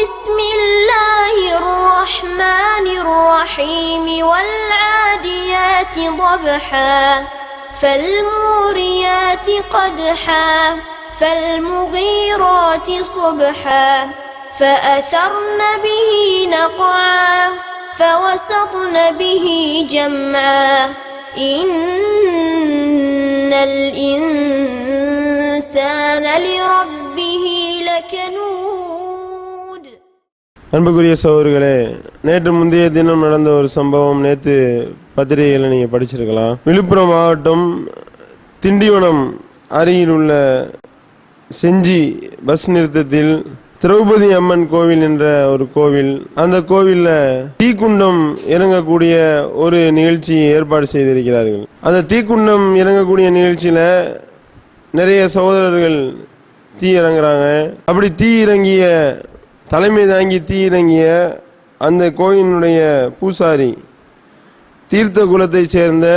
بسم الله الرحمن الرحيم والعاديات ضبحا فالموريات قدحا فالمغيرات صبحا فأثرن به نقعا فوسطن به جمعا إن الإنسان لربه لكنود. அன்புக்குரிய சகோதரர்களே, நேற்று முந்தைய தினம் நடந்த ஒரு சம்பவம் நேற்று பத்திரிகையில் நீங்கள் படிச்சிருக்கலாம். விழுப்புரம் மாவட்டம் திண்டிவனம் அருகில் உள்ள செஞ்சி பஸ் நிறுத்தத்தில் திரௌபதி அம்மன் கோவில் என்ற ஒரு கோவில், அந்த கோவிலில் தீக்குண்டம் இறங்கக்கூடிய ஒரு நிகழ்ச்சி ஏற்பாடு செய்திருக்கிறார்கள். அந்த தீக்குண்டம் இறங்கக்கூடிய நிகழ்ச்சியில் நிறைய சகோதரர்கள் தீ இறங்குறாங்க. அப்படி தீ இறங்கிய தலைமை தாங்கி தீ இறங்கிய அந்த கோயிலுடைய பூசாரி தீர்த்த குலத்தை சேர்ந்த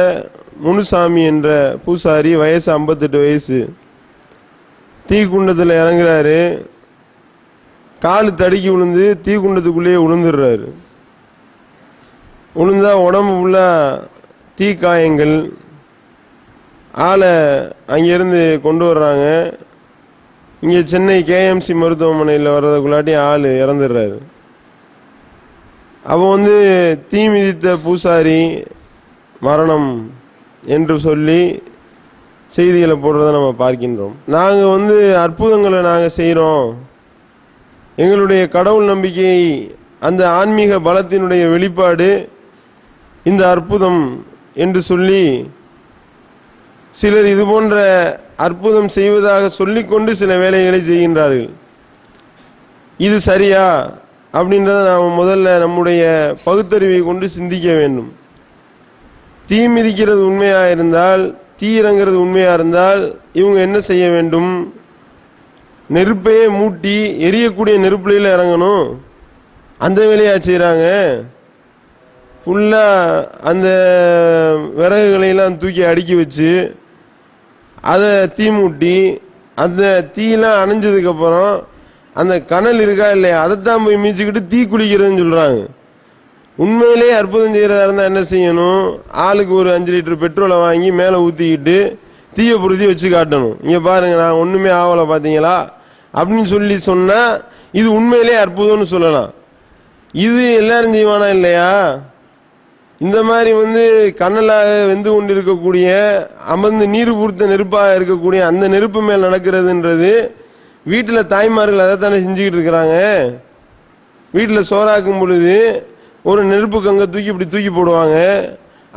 முனுசாமி என்ற பூசாரி, வயசு 58 வயசு, தீக்குண்டத்தில் இறங்குறாரு. காலு தடுக்கி விழுந்து தீக்குண்டத்துக்குள்ளேயே விழுந்துடுறாரு. விழுந்தா உடம்பு ஃபுல்லாக தீ காயங்கள். ஆளை அங்கேருந்து கொண்டு வர்றாங்க. இங்கே சென்னை கேஎம்சி மருத்துவமனையில் வர்றதுக்குள்ளாட்டி ஆள் இறந்துடுறாரு. அவன் தீ மிதித்த பூசாரி மரணம் என்று சொல்லி செய்திகளை போடுறதை நம்ம பார்க்கின்றோம். நாங்கள் அற்புதங்களை நாங்கள் செய்கிறோம், எங்களுடைய கடவுள் நம்பிக்கை, அந்த ஆன்மீக பலத்தினுடைய வெளிப்பாடு இந்த அற்புதம் என்று சொல்லி சிலர் இது போன்ற அற்புதம் செய்வதாக சொல்லிக்கொண்டு சில வேலைகளை செய்கின்றார்கள். இது சரியா அப்படின்றத நாம் முதல்ல நம்முடைய பகுத்தறிவை கொண்டு சிந்திக்க வேண்டும். தீ மிதிக்கிறது உண்மையாக இருந்தால், தீ இறங்கிறது உண்மையாக இருந்தால் இவங்க என்ன செய்ய வேண்டும்? நெருப்பையே மூட்டி எரியக்கூடிய நெருப்புல இறங்கணும். அந்த வேலையா செய்கிறாங்க. ஃபுல்லாக அந்த விறகுகளையெல்லாம் தூக்கி அடுக்கி வச்சு அதை தீ மூட்டி அந்த தீயெல்லாம் அணைஞ்சதுக்கப்புறம் அந்த கனல் இருக்கா இல்லையா அதைத்தான் போய் மீச்சிக்கிட்டு தீ குளிக்கிறதுன்னு சொல்கிறாங்க. உண்மையிலே அற்புதம் செய்கிறதா இருந்தால் என்ன செய்யணும்? ஆளுக்கு ஒரு 5 லிட்டர் பெட்ரோலை வாங்கி மேலே ஊற்றிக்கிட்டு தீயை பொருத்தி வச்சு காட்டணும். இங்கே பாருங்க, நான் ஒன்றுமே ஆகலை பார்த்தீங்களா அப்படின்னு சொல்லி சொன்னால் இது உண்மையிலே அற்புதம்னு சொல்லலாம். இது எல்லாரும் செய்வானா இல்லையா? இந்த மாதிரி கண்ணலாக வெந்து கொண்டு இருக்கக்கூடிய அமர்ந்து நீர் பூர்த்த நெருப்பாக இருக்கக்கூடிய அந்த நெருப்பு மேல் நடக்கிறதுன்றது வீட்டில் தாய்மார்கள் அதைத்தானே செஞ்சுக்கிட்டு இருக்கிறாங்க. வீட்டில் சோறாக்கும் பொழுது ஒரு நெருப்பு கங்கை தூக்கி இப்படி தூக்கி போடுவாங்க,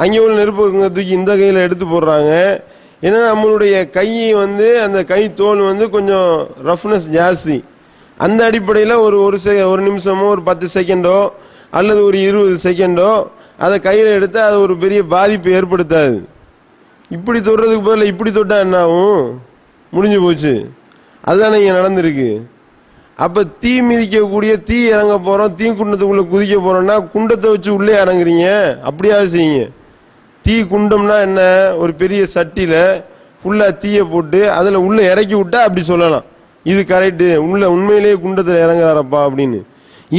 அங்கே உள்ள நெருப்பு கங்கை தூக்கி இந்த கையில் எடுத்து போடுறாங்க. ஏன்னா நம்மளுடைய கை அந்த கை தோல் கொஞ்சம் ரஃப்னஸ் ஜாஸ்தி. அந்த அடிப்படையில் ஒரு நிமிஷமோ ஒரு 10 செகண்டோ அல்லது ஒரு 20 செகண்டோ அதை கையில் எடுத்து அது ஒரு பெரிய பாதிப்பு ஏற்படுத்தாது. இப்படி தொடுறதுக்கு பதில் இப்படி தொட்டா என்ன ஆகும்? முடிஞ்சு போச்சு. அதுதானே இங்கே நடந்திருக்கு. அப்போ தீ மிதிக்கக்கூடிய தீ இறங்க போகிறோம், தீ குண்டத்துக்குள்ளே குதிக்க போகிறோம்னா குண்டத்தை வச்சு உள்ளே இறங்குறீங்க. அப்படியாவது செய்யுங்க. தீ குண்டம்னா என்ன? ஒரு பெரிய சட்டியில் ஃபுல்லாக தீயை போட்டு அதில் உள்ளே இறக்கி விட்டா அப்படி சொல்லலாம், இது கரெக்டு, உண்மையிலேயே குண்டத்தில் இறங்குறாரப்பா அப்படின்னு.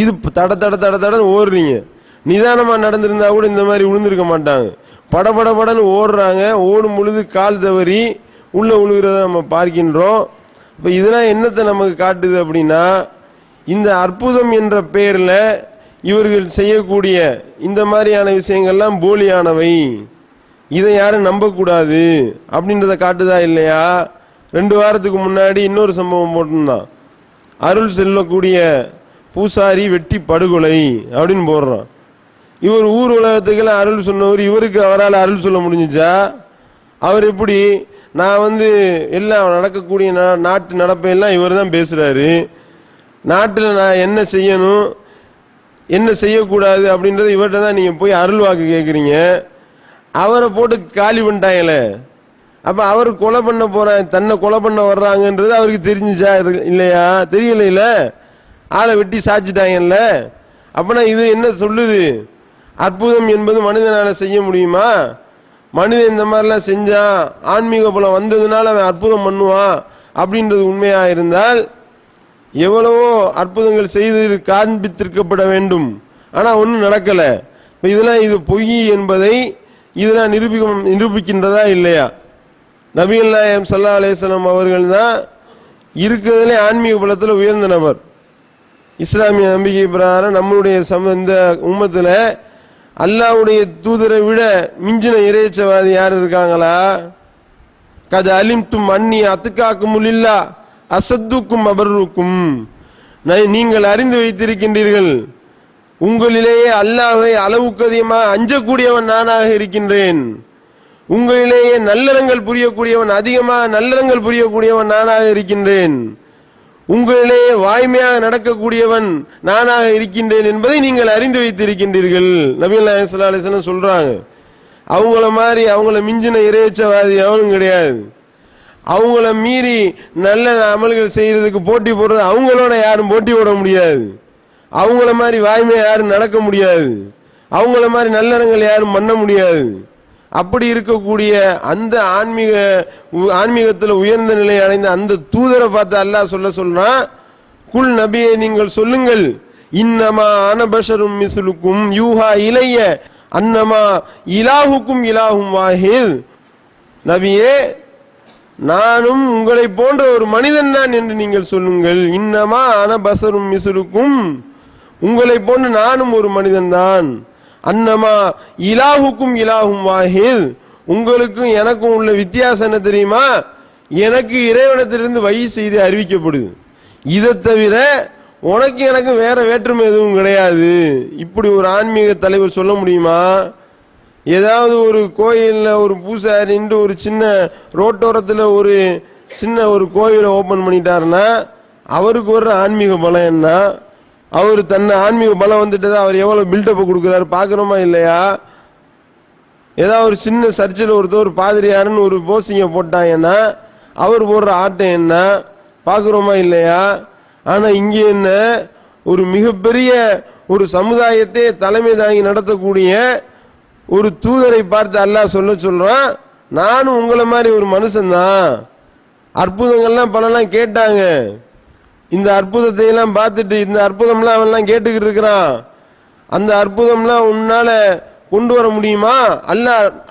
இது தட தட தட தடன்னு ஓடுறீங்க. நிதானமாக நடந்திருந்தா கூட இந்த மாதிரி விழுந்திருக்க மாட்டாங்க. படபடபடன்னு ஓடுறாங்க. ஓடும் பொழுது கால் தவறி உள்ளே விழுகிறத நம்ம பார்க்கின்றோம். இப்போ இதெல்லாம் என்னத்தை நமக்கு காட்டுது அப்படின்னா, இந்த அற்புதம் என்ற பெயரில் இவர்கள் செய்யக்கூடிய இந்த மாதிரியான விஷயங்கள்லாம் போலியானவை, இதை யாரும் நம்பக்கூடாது அப்படின்றத காட்டுதா இல்லையா? 2 வாரத்துக்கு முன்னாடி இன்னொரு சம்பவம் போட்டிருந்தான். அருள் செல்லக்கூடிய பூசாரி வெட்டி படுகொலை அப்படின்னு போடுறான். இவர் ஊர் உலகத்துக்கெல்லாம் அருள் சொன்னவர், இவருக்கு அவரால் அருள் சொல்ல முடிஞ்சுச்சா? அவர் எப்படி? நான் எல்லாம் நடக்கக்கூடிய நாட்டு நடப்பையெல்லாம் இவர் தான் பேசுறாரு. நாட்டில் நான் என்ன செய்யணும் என்ன செய்யக்கூடாது அப்படின்றத இவர்கிட்ட தான் நீங்க போய் அருள் வாக்கு கேட்குறீங்க. அவரை போட்டு காலி பண்ணிட்டாங்களே. அப்ப அவர் கொலை பண்ண தன்னை கொலை பண்ண வர்றாங்கன்றது அவருக்கு தெரிஞ்சுச்சா இல்லையா? தெரியல. ஆளை வெட்டி சாச்சிட்டாங்கல்ல. அப்பனா இது என்ன சொல்லுது? அற்புதம் என்பது மனிதனால செய்ய முடியுமா? மனிதன் இந்த மாதிரிலாம் செஞ்சான், ஆன்மீக பலம் வந்ததுனால அவன் அற்புதம் பண்ணுவான் அப்படின்றது உண்மையா இருந்தால் எவ்வளவோ அற்புதங்கள் செய்து காண்பித்திருக்கப்பட வேண்டும், ஆனா ஒன்றும் நடக்கல. இதெல்லாம் இது பொய் என்பதை இதெல்லாம் நிரூபிக்கின்றதா இல்லையா? நபிகள் நாயகம் ஸல்லல்லாஹு அலைஹி வஸல்லம் அவர்கள் தான் இருக்கிறதுலே ஆன்மீக பலத்தில் உயர்ந்த நபர். இஸ்லாமிய நம்பிக்கை பிரகாரம் நம்மளுடைய இந்த உம்மத்தில் அல்லாஹ்வுடைய தூதரை விட மிஞ்சின இறைச்சவாதி யார் இருக்காங்களா? கத அலிம்தும் அன்னி அத்துக்காக்குமுலில்லா அசத்துக்கும் அபர்ருக்கும், நீங்கள் அறிந்து வைத்திருக்கின்றீர்கள், உங்களிலேயே அல்லாஹ்வை அளவுக்கு அதிகமாக அஞ்சக்கூடியவன் நானாக இருக்கின்றேன், உங்களிலேயே நல்லறங்கள் புரியக்கூடியவன், அதிகமாக நல்லறங்கள் புரியக்கூடியவன் நானாக இருக்கின்றேன், உங்களிலேயே வாய்மையாக நடக்கக்கூடியவன் நானாக இருக்கின்றேன் என்பதை நீங்கள் அறிந்து வைத்திருக்கின்றீர்கள். நபிகள் நாயகம் ஸல்லல்லாஹு அலைஹி வஸல்லம் சொல்றாங்க. அவங்கள மாதிரி அவங்கள மிஞ்சின இறைச்சவாதி அவனும் கிடையாது. அவங்கள மீறி நல்ல அமல்கள் செய்யறதுக்கு போட்டி போடுறது அவங்களோட யாரும் போட்டி போட முடியாது. அவங்கள மாதிரி வாய்மையா யாரும் நடக்க முடியாது. அவங்கள மாதிரி நல்லறங்கள் யாரும் பண்ண முடியாது. அப்படி இருக்கக்கூடிய அந்த ஆன்மீகத்தில் உயர்ந்த நிலை அடைந்த அந்த தூதரை பார்த்து அல்லாஹ் சொல்றான், குல் நபியை நீங்கள் சொல்லுங்கள், இன்னமா அனபஷரும் மிஸ்லுக்கும் யூஹா இலைய அன்னமா இலாஹுக்கும் இலாஹும் வாஹித், நபியே நானும் உங்களை போன்ற ஒரு மனிதன் தான் என்று நீங்கள் சொல்லுங்கள். இன்னமா அனபஷரும் மிஸ்லுக்கும், உங்களை போன்று நானும் ஒரு மனிதன் தான். அன்னமா இலாஹுக்கும் இலாஹும் வாஹித், உங்களுக்கும் எனக்கும் உள்ள வித்தியாசம் என்ன தெரியுமா? எனக்கு இறைவனத்திலிருந்து வஹி செய்தி அறிவிக்கப்படுது, இதை தவிர உனக்கு எனக்கு வேற வேற்றுமை எதுவும் கிடையாது. இப்படி ஒரு ஆன்மீக தலைவர் சொல்ல முடியுமா? ஏதாவது ஒரு கோயில்ல ஒரு பூசாரின்ட்டு ஒரு சின்ன ரோட்டோரத்தில் ஒரு சின்ன ஒரு கோயிலை ஓபன் பண்ணிட்டாருன்னா அவருக்கு வர்ற ஆன்மீக பலம் என்ன? அவர் தன்னை ஆன்மீக பலம் வந்துட்டு அவர் எவ்வளவு பில்டப் கொடுக்கிறாரு பாக்குறோமா இல்லையா? ஏதாவது ஒரு சின்ன சர்ச்சில் ஒருத்தர் பாதிரியாருன்னு ஒரு போஸ்டிங்க போட்டாங்கன்னா அவர் போடுற ஆட்டம் என்ன பாக்குறோமா இல்லையா? ஆனா இங்க என்ன, ஒரு மிகப்பெரிய ஒரு சமுதாயத்தை தலைமை தாங்கி நடத்தக்கூடிய ஒரு தூதரை பார்த்து அல்லாஹ் சொல்றான், நானும் உங்களை மாதிரி ஒரு மனுஷன்தான். அற்புதங்கள்லாம் பலலாம் கேட்டாங்க, இந்த அற்புதத்தை எல்லாம் பார்த்துட்டு இந்த அற்புதம்லாம் அவன்லாம் கேட்டுக்கிட்டு இருக்கிறான், அந்த அற்புதம்லாம் உன்னால கொண்டு வர முடியுமா?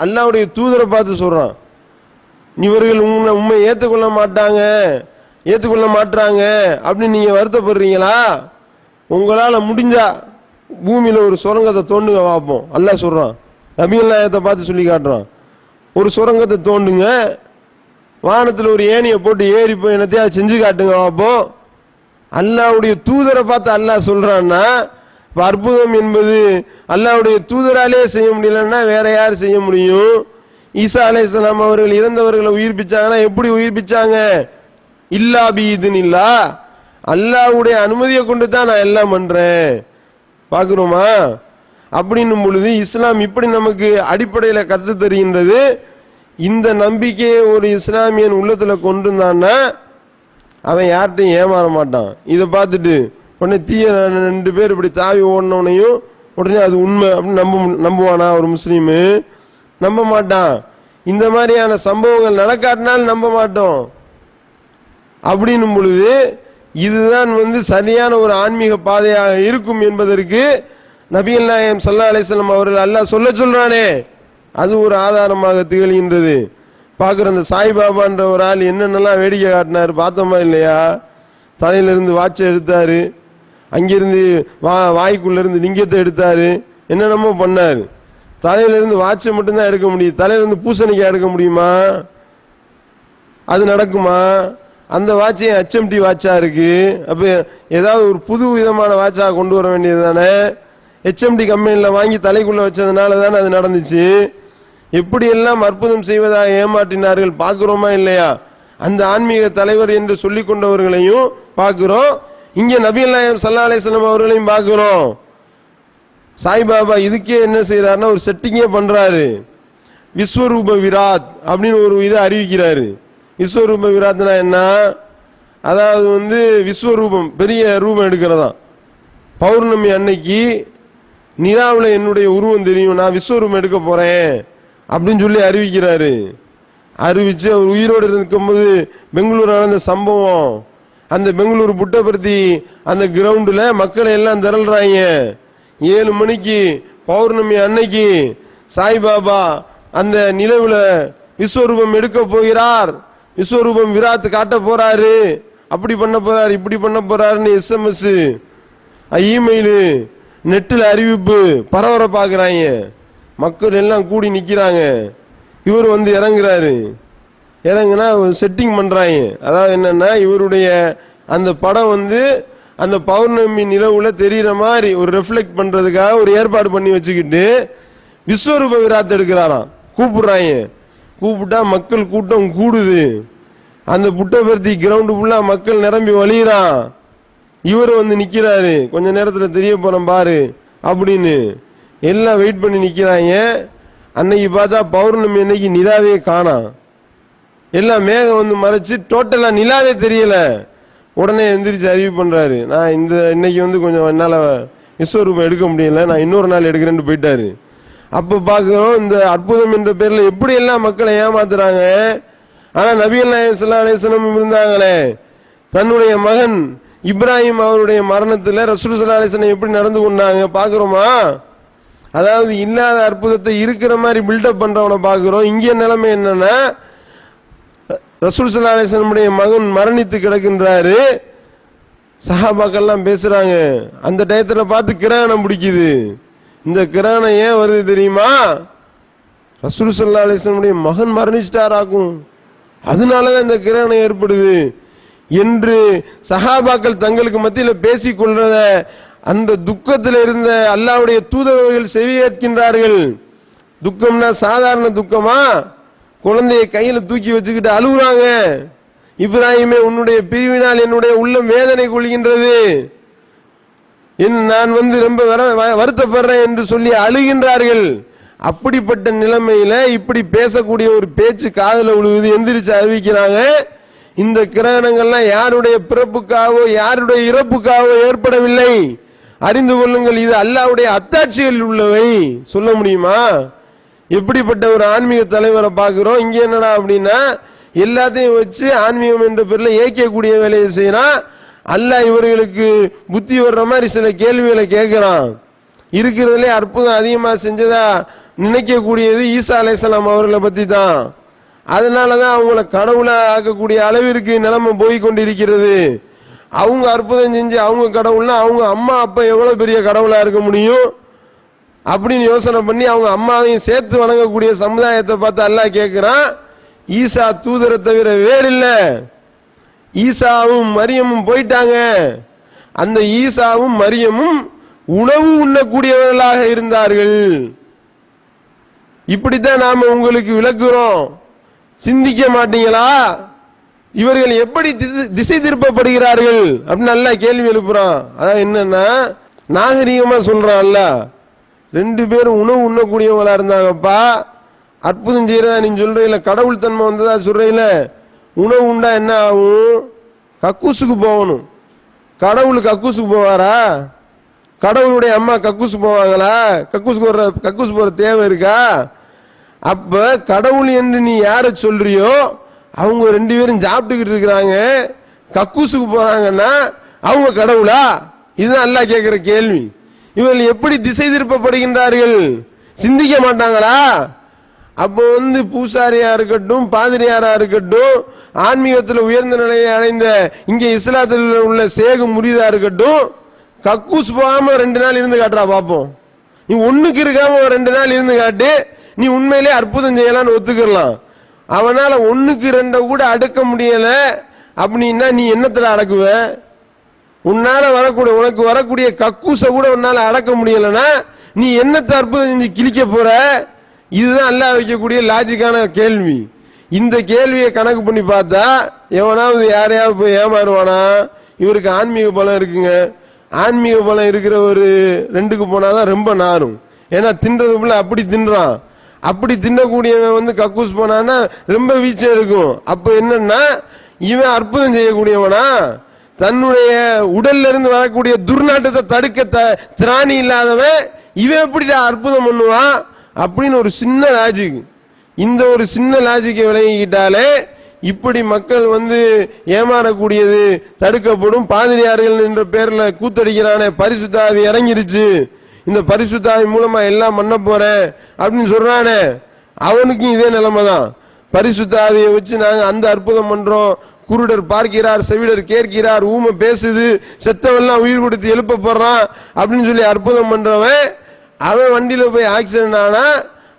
அல்லாஹ்வுடைய தூதரை பார்த்து சொல்றான், இவர்கள் உண்மை ஏற்றுக்கொள்ள மாட்டாங்க அப்படின்னு நீங்க வருத்தப்படுறீங்களா? உங்களால முடிஞ்சா பூமியில ஒரு சுரங்கத்தை தோண்டுங்க பார்ப்போம். அல்லாஹ் சொல்றான், நபிகள் நாயகத்தை பார்த்து சொல்லி காட்டுறான், ஒரு சுரங்கத்தை தோண்டுங்க, வானத்தில் ஒரு ஏணியை போட்டு ஏறி போய் என்னத்தையா செஞ்சு காட்டுங்க பார்ப்போம். அல்லாஹ்வுடைய தூதரை பார்த்து அல்லாஹ் சொல்றான்னா, அற்புதம் என்பது அல்லாஹ்வுடைய தூதராலே செய்ய முடியலன்னா வேற யார் செய்ய முடியும்? ஈசா அலைஹிஸ்ஸலாம் அவர்கள் இறந்தவர்களை உயிர்ப்பிச்சாங்கன்னா எப்படி உயிர்ப்பிச்சாங்க? இல்லா பீதுனில்லா, அல்லாஹ்வுடைய அனுமதியை கொண்டு தான் நான் எல்லாம் பண்றேன். பாக்குறோமா? அப்படின்னும் பொழுது இஸ்லாம் இப்படி நமக்கு அடிப்படையில கத்து தருகின்றது. இந்த நம்பிக்கையை ஒரு இஸ்லாமியன் உள்ளத்துல கொண்டிருந்தான்னா அவன் யார்கிட்டையும் ஏமாற மாட்டான். இதை பார்த்துட்டு உடனே தீய 2 பேர் இப்படி தாவி ஓடினவனையும் உடனே அது உண்மை அப்படின்னு நம்புவானா? ஒரு முஸ்லீமு நம்ப மாட்டான். இந்த மாதிரியான சம்பவங்கள் நடக்காட்டினால் நம்ப மாட்டோம். அப்படின்னும் பொழுது இதுதான் சரியான ஒரு ஆன்மீக பாதையாக இருக்கும் என்பதற்கு நபிகள் நாயகம் ஸல்லல்லாஹு அலைஹி வஸல்லம் அவர்கள் அல்லாஹ் சொல்றானே அது ஒரு ஆதாரமாக திகழ்கின்றது. பாக்குற அந்த சாய்பாபான்ற ஒரு ஆள் என்னென்னலாம் வேடிக்கை காட்டினாரு பார்த்தோமா இல்லையா? தலையிலிருந்து வாட்சை எடுத்தாரு, அங்கிருந்து வாய்க்குள்ள இருந்து லிங்கத்தை எடுத்தாரு, என்னென்னமோ பண்ணாரு. தலையிலிருந்து வாட்சை மட்டும்தான் எடுக்க முடியும், தலையிலிருந்து பூசணிக்காய் எடுக்க முடியுமா? அது நடக்குமா? அந்த வாட்சை HMT வாட்சா இருக்கு. அப்ப ஏதாவது ஒரு புது விதமான வாட்சா கொண்டு வர வேண்டியது தானே? HMT கம்பெனியில வாங்கி தலைக்குள்ள வச்சதுனால தானே அது நடந்துச்சு. எப்படி எல்லாம் அற்புதம் செய்வதாக ஏமாற்றினார்கள் பார்க்கிறோமா இல்லையா? அந்த ஆன்மீக தலைவர் என்று சொல்லிக் கொண்டவர்களையும் பார்க்கிறோம், இங்க நபிகள் நாயகம் ஸல்லல்லாஹு அலைஹி வஸல்லம் அவர்களையும் பார்க்கிறோம். சாய்பாபா இதுக்கே என்ன செய்யறாருன்னா ஒரு செட்டிங்கே பண்றாரு. விஸ்வரூப விராத் அப்படின்னு ஒரு இதை அறிவிக்கிறாரு. விஸ்வரூப விராத்னா என்ன? அதாவது விஸ்வரூபம் பெரிய ரூபம் எடுக்கிறதா. பௌர்ணமி அன்னைக்கு நிலாவில் என்னுடைய உருவம் தெரியும், நான் விஸ்வரூபம் எடுக்க போறேன் அப்படின்னு சொல்லி அறிவிக்கிறாரு. அறிவிச்சு அவர் உயிரோடு இருக்கும்போது பெங்களூர் நடந்த சம்பவம் அந்த பெங்களூர் புட்டபர்த்தி அந்த கிரவுண்டுல மக்களை எல்லாம் திரள்றாங்க. 7 மணிக்கு பௌர்ணமி அன்னைக்கு சாய்பாபா அந்த நிலவுல விஸ்வரூபம் எடுக்க போகிறார், விஸ்வரூபம் விராத் காட்ட போறாரு, அப்படி பண்ண போறாரு இப்படி பண்ண போறாருன்னு SMS இமெயில் நெட்டில் அறிவிப்பு பரபரப்பாக்குறாங்க. மக்கள் எல்லாம் கூடி நிக்கிறாங்க. இவர் வந்து இறங்குறாரு. இறங்குனா செட்டிங் பண்றாங்க. அதாவது என்னன்னா இவருடைய அந்த படம் வந்து அந்த பௌர்ணமி நிலவுல தெரியுற மாதிரி ஒரு ரெஃப்ளெக்ட் பண்றதுக்காக ஒரு ஏற்பாடு பண்ணி வச்சுக்கிட்டு விஸ்வரூப விராத் எடுக்கிறாராம். கூப்பிடுறாங்க. கூப்பிட்டா மக்கள் கூட்டம் கூடுது. அந்த புட்டபர்த்தி கிரவுண்டு ஃபுல்லா மக்கள் நிரம்பி வழியிறான். இவர் வந்து நிக்கிறாரு. கொஞ்ச நேரத்துல தெரிய போறோம் பாரு அப்படின்னு எல்லாம் வெயிட் பண்ணி நிக்கிறாங்க. அன்னைக்கு பார்த்தா பௌர்ணமி அன்னைக்கு நிலாவே காணாம். எல்லாம் மேகம் வந்து மறைச்சு டோட்டலா நிலாவே தெரியல. உடனே எந்திரிச்சு அறிவு பண்றாரு, நான் இன்னைக்கு வந்து கொஞ்சம் என்னால விஸ்வரூபம் எடுக்க முடியல, நான் இன்னொரு நாள் எடுக்கிறேன்னு போயிட்டாரு. அப்ப பாக்குறோம் இந்த அற்புதம் என்ற பேர்ல எப்படி எல்லாம் மக்களை ஏமாத்துறாங்க. ஆனா நபிகள் நாயகம் ஸல்லல்லாஹு அலைஹி வஸல்லம் இருந்தாங்களே, தன்னுடைய மகன் இப்ராஹிம் அவருடைய மரணத்துல ரசூல் ஸல்லல்லாஹு அலைஹி வஸல்லம் எப்படி நடந்து கொண்டாங்க பாக்குறோமா? அதாவது இல்லாத அற்புதத்தை இருக்கிற மாதிரி பில்டப் பண்றவனை பாக்குறோம். இங்க நிலைமை என்னன்னா ரசூல் ஸல்லல்லாஹு அலைஹி வஸல்லம் மகன் மரணித்து கிடக்கின்றாரு. சஹாபாக்கள்லாம் பேசுறாங்க. அந்த டயத்துல பார்த்து கிரகணம் பிடிக்குது. இந்த கிரகணம் ஏன் வருது தெரியுமா? ரசூல் ஸல்லல்லாஹு அலைஹி வஸல்லம் மகன் மரணிச்சிட்டாராக்கும், அதனாலதான் இந்த கிரகணம் ஏற்படுது என்று சஹாபாக்கள் தங்களுக்கு மத்தியில் பேசிக் கொள்றத அந்த துக்கத்தில் இருந்த அல்லாஹ்வுடைய தூதர்கள் செவியேற்கின்றார்கள். துக்கம்னா சாதாரண துக்கமா? குழந்தையை கையில தூக்கி வச்சுக்கிட்டு அழுகுறாங்க. இப்ராஹிமே, உன்னுடைய பிரிவினால் என்னுடைய உள்ளம் வேதனை கொள்கின்றது, நான் வந்து ரொம்ப வருத்தப்படுறேன் என்று சொல்லி அழுகின்றார்கள். அப்படிப்பட்ட நிலைமையில இப்படி பேசக்கூடிய ஒரு பேச்சு காதுல விழுவுது. எந்திரிச்சு அறிவிக்கிறாங்க, இந்த கிரகணங்கள்லாம் யாருடைய பிறப்புக்காகவோ யாருடைய இறப்புக்காகவோ ஏற்படவில்லை, அறிந்து கொள்ளுங்கள், இது அல்லாஹ்வுடைய அத்தாட்சிகள் உள்ளவை. சொல்ல முடியுமா? எப்படிப்பட்ட ஒரு ஆன்மீக தலைவரை பார்க்கிறோம். இங்க என்னடா அப்படின்னா எல்லாத்தையும் வச்சு ஆன்மீகம் என்ற பேர்ல ஏற்கக்கூடிய வேலையை செய்யறான். அல்லாஹ் இவர்களுக்கு புத்தி வர்ற மாதிரி சில கேள்விகளை கேட்கிறான். இருக்கிறதுலே அற்புதம் அதிகமா செஞ்சதா நினைக்கக்கூடியது ஈசா அலைஹிஸ்ஸலாம் அவர்களை பத்தி தான். அதனாலதான் அவங்கள கடவுளா ஆக்கக்கூடிய அளவிற்கு நிலைமை போய் கொண்டிருக்கிறது. அவங்க அற்புதம் செஞ்சு அவங்க கடவுள்னா அவங்க அம்மா அப்பா எவ்வளவு பெரிய கடவுளா இருக்க முடியும் அப்படின்னு யோசனை பண்ணி அவங்க அம்மாவையும் சேர்த்து வணங்கக்கூடிய சமுதாயத்தை பார்த்து அல்லாஹ் கேட்கிறான், ஈசா தூதரை தவிர வேறில்ல, ஈசாவும் மரியமும் போயிட்டாங்க, அந்த ஈசாவும் மரியமும் உணவு உண்ணக்கூடியவர்களாக இருந்தார்கள். இப்படித்தான் நாம உங்களுக்கு விளக்குறோம், சிந்திக்க மாட்டீங்களா? இவர்கள் எப்படி திசை திருப்பப்படுகிறார்கள் அப்படின்னு நல்லா கேள்வி எழுப்புறான். அதான் என்னன்னா நாகரீகமா சொல்றான் அல்லாஹ், 2 பேரும் உணவு உண்ணக்கூடியவங்களா இருந்தாங்கப்பா, அற்புதம் செய்யறதா நீ சொல்றீங்கள, கடவுள் தன்மை வந்ததா சொல்றீங்கள, உணவு உண்டா என்ன ஆகும்? கக்கூசுக்கு போகணும். கடவுள் கக்கூசுக்கு போவாரா? கடவுளுடைய அம்மா கக்கூசு போவாங்களா? கக்கூசு போற தேவை இருக்கா? அப்ப கடவுள் என்று நீ யார சொல்றியோ அவங்க 2 பேரும் சாப்பிட்டுக்கிட்டு இருக்கிறாங்க, கக்கூசுக்கு போறாங்கன்னா அவங்க கடவுளா? இதுதான் அல்லாஹ் கேட்கிற கேள்வி. இவர்கள் எப்படி திசை திருப்பப்படுகின்றார்கள், சிந்திக்க மாட்டாங்களா? அப்போ வந்து பூசாரியா இருக்கட்டும், பாதிரியாரா இருக்கட்டும், ஆன்மீகத்தில் உயர்ந்த நிலையை அடைந்த இங்க இஸ்லாத்தில் உள்ள சேகு முரீதா இருக்கட்டும், கக்கூஸ் போகாம 2 நாள் இருந்து காட்டுறா பாப்போம். நீ ஒண்ணுக்கு இருக்காம 2 நாள் இருந்து காட்டு, நீ உண்மையிலே அற்புதம் செய்யலாம்னு ஒத்துக்கலாம். அவனால 1க்கு 2 கூட அடக்க முடியல அப்படின்னா நீ என்னத்துல அடக்குவ? உன்னால வரக்கூடிய உனக்கு வரக்கூடிய கக்கூச கூட உன்னால அடக்க முடியலன்னா நீ என்னத்தை அற்புதம் செஞ்சு கிழிக்க போற? இதுதான் அல்லாஹ் வைக்கக்கூடிய லாஜிக்கான கேள்வி. இந்த கேள்வியை கணக்கு பண்ணி பார்த்தா எவனாவது யாரையாவது போய் ஏமாறுவானா? இவருக்கு ஆன்மீக பலம் இருக்குங்க, ஆன்மீக பலம் இருக்கிற ஒரு 2க்கு போனாதான் ரொம்ப நாரும். ஏன்னா தின்றதுக்குள்ள அப்படி தின்றான். அப்படி தின்னக்கூடியவன் வந்து கக்கூஸ் போனான்னா ரொம்ப வீச்சம் இருக்கும். அப்ப என்னன்னா இவன் அற்புதம் செய்யக்கூடியவனா? தன்னுடைய உடல்ல இருந்து வரக்கூடிய துர்நாட்டத்தை தடுக்க திராணி இல்லாதவன் இவன் எப்படி அற்புதம் பண்ணுவான் அப்படின்னு ஒரு சின்ன லாஜிக். இந்த ஒரு சின்ன லாஜிக்கை விளங்கிக்கிட்டாலே இப்படி மக்கள் ஏமாறக்கூடியது தடுக்கப்படும். பாதிரியார்கள் என்ற பேர்ல கூத்தடிக்கிறானே, பரிசுத்த ஆவி இறங்கிருச்சு, இந்த பரிசுத்த ஆவி மூலமா எல்லாம் பண்ண போறேன் அப்படின்னு சொல்றானே, அவனுக்கும் இதே நிலைமை தான். பரிசுத்த ஆவியை வச்சு நாங்க அந்த அற்புதம் பண்றோம், குருடர் பார்க்கிறார், செவிடர் கேட்கிறார், ஊமை பேசுது, செத்தவெல்லாம் உயிர் கொடுத்து எழுப்ப போறான் அப்படின்னு சொல்லி அற்புதம் பண்றவன், அவன் வண்டியில போய் ஆக்சிடென்ட் ஆனா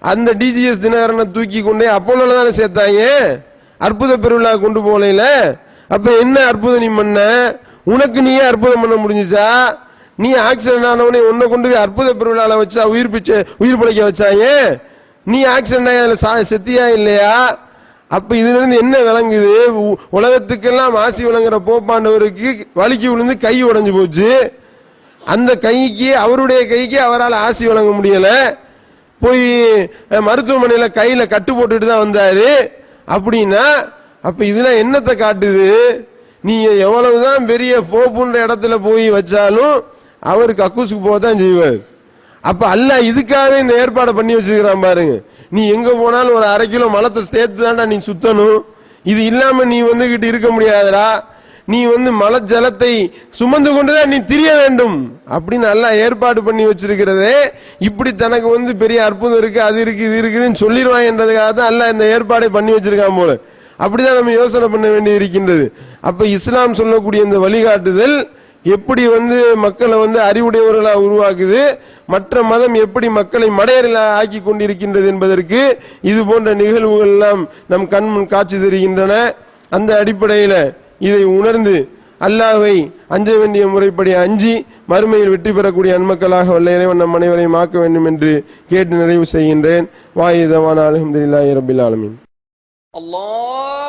அந்த டிஜிஎஸ் தினகரனை தூக்கி கொண்டே அப்போல தானே சேர்த்தாங்க, அற்புத பெருவிழா கொண்டு போகல. அப்ப என்ன அற்புதம் நீ பண்ண? உனக்கு நீயே அற்புதம் பண்ண முடிஞ்சுச்சா? நீ ஆக்சிடென்ட் ஆனவனே உன்னை கொண்டு போய் அற்புத பெருவிழால வச்சா உயிர் பிழைக்க வச்சாங்க, நீ ஆக்சிடென்ட் ஆகி அதுல செத்தியா இல்லையா? அப்ப இதுல இருந்து என்ன விளங்குது? உலகத்துக்கெல்லாம் ஆசி வழங்குற போப்பாண்டவருக்கு வலிக்கு விழுந்து கை உடைஞ்சு போச்சு, அந்த கைக்கு அவருடைய கைக்கு அவரால் ஆசி வழங்க முடியல, போய் மருத்துவமனையில கையில கட்டு போட்டுட்டு தான் வந்தாரு அப்படின்னா, அப்ப இதுல என்னத்தை காட்டுது? நீ எவ்வளவுதான் பெரிய போப்புன்ற இடத்துல போய் வச்சாலும் அவரு கக்கூசுக்கு போகத்தான் செய்வார். அப்ப அல்லாஹ் இதுக்காகவே இந்த ஏற்பாடை பண்ணி வச்சிருக்கிறான் பாருங்க. நீ எங்க போனாலும் ஒரு 1/2 கிலோ மலத்தை சேர்த்து தான்டா நீ சுத்தணும், இது இல்லாம நீ கிட்ட இருக்க முடியாதரா, நீ மலை ஜலத்தை சுமந்து கொண்டுதான் நீ திரிய வேண்டும் அப்படின்னு அல்லாஹ் ஏற்பாடு பண்ணி வச்சிருக்கிறதே. இப்படி தனக்கு பெரிய அற்புதம் இருக்கு, அது இருக்கு, இது இருக்குதுன்னு சொல்லிடுவாங்கன்றதுக்காக தான் அல்லாஹ் இந்த ஏற்பாடை பண்ணி வச்சிருக்கான் போல. அப்படிதான் நம்ம யோசனை பண்ண வேண்டி இருக்கின்றது. அப்ப இஸ்லாம் சொல்லக்கூடிய இந்த வழிகாட்டுதல் எப்படி மக்களை அறிவுடையவர்களா உருவாக்குது, மற்ற மதம் எப்படி மக்களை மடையர்களா ஆக்கி கொண்டிருக்கின்றது என்பதற்கு இது போன்ற நிகழ்வுகள் எல்லாம் நம் கண் முன் காட்சி தருகின்றன. அந்த அடிப்படையில இதை உணர்ந்து அல்லாஹ்வை அஞ்ச வேண்டிய முறைப்படி அஞ்சி மறுமையில் வெற்றி பெறக்கூடிய அன்மக்களாக வல்ல இறைவன் நம் அனைவரையும் ஆக்க வேண்டும் என்று கேட்டு நிறைவு செய்கின்றேன். வாயிதவான அல்ஹம்துலில்லாஹி ரப்பில் ஆலமீன். அல்லாஹ்